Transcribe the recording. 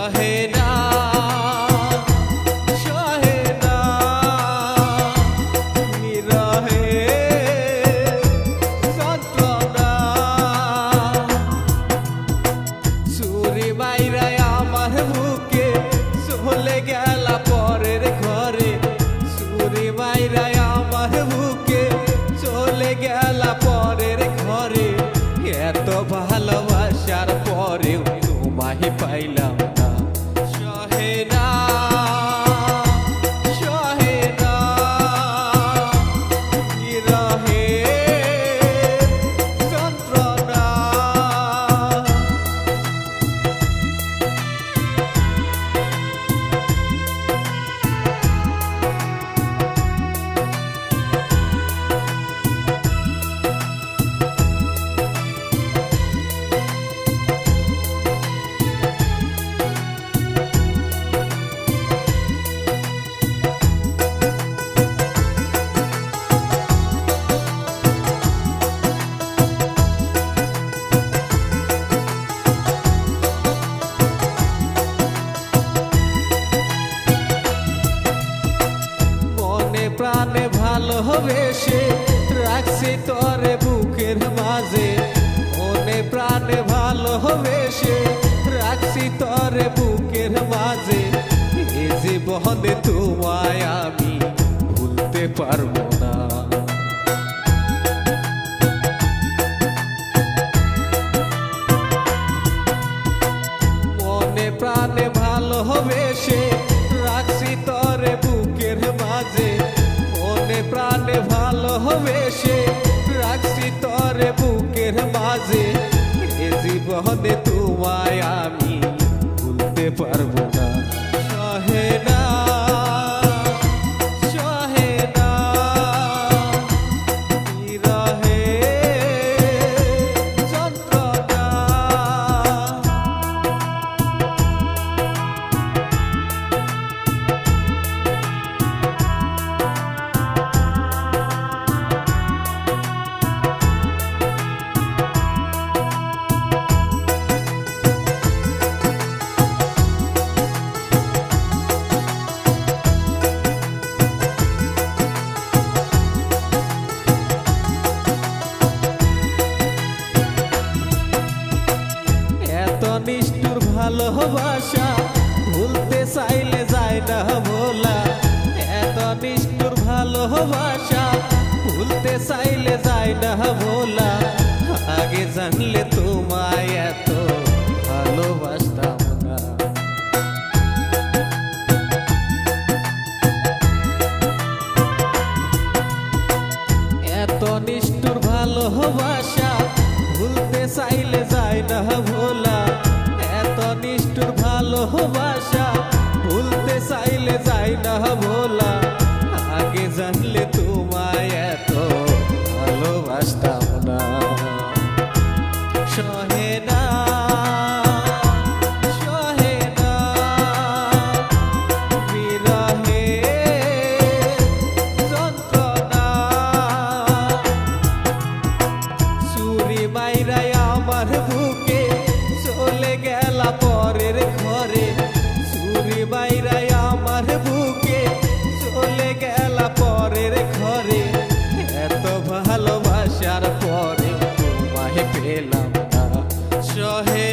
সহে না সহে না বিরহে যন্ত্রণা ছুরি মাইরায় আমার বুকে চলে গেলা পরের ঘরে ছুরি মাইরায় আমার বুকে চলে গেলা পরের ঘরে এত ভালোবাসার পরেও তোমায় পাইলাম না সহে না সহে না বিরহে যন্ত্রণা প্রাণে ভালোবেসে রাখছি তোরে বুকের মাঝে মনে প্রাণে ভালোবেসে রাখছি তোরে বুকের মাঝে এ জীবনে তোমায় আমি ভুলতে পারবো না মনে প্রাণে ভালোবেসে রাখছি তোরে বুকের মাঝে মনে প্রাণে ভালোবেসে রাখছি তোরে বুকের মাঝে এ জীবনে তোমায় আমি ভুলতে পারবো না সহে না সহে না বিরহে যন্ত্রণা নিষ্ঠুর ভালোবাসা ভুলতে চাইলে যায় না ভোলা এত নিষ্ঠুর ভালোবাসা ভুলতে চাইলে যায় না ভোলা আগে জানলে তোমায় এত ভালোবাসতাম না এত নিষ্ঠুর ভালোবাসা ভুলতে চাইলে যায় না ভোলা এত নিষ্ঠুর ভালোবাসা ভুলতে চাইলে যায় না ভোলা আগে জানলে তোমায় এত ভালোবাসতাম না সহে না সহে না বিরহে যন্ত্রণা ছুরি মাইরায় আমার বুকে চলে গেলা পরের ঘরে ছুরি মাইরায় আমার বুকে চলে গেলা পরের ঘরে এত ভালোবাসার পরে তোমায় পেলাম না সহে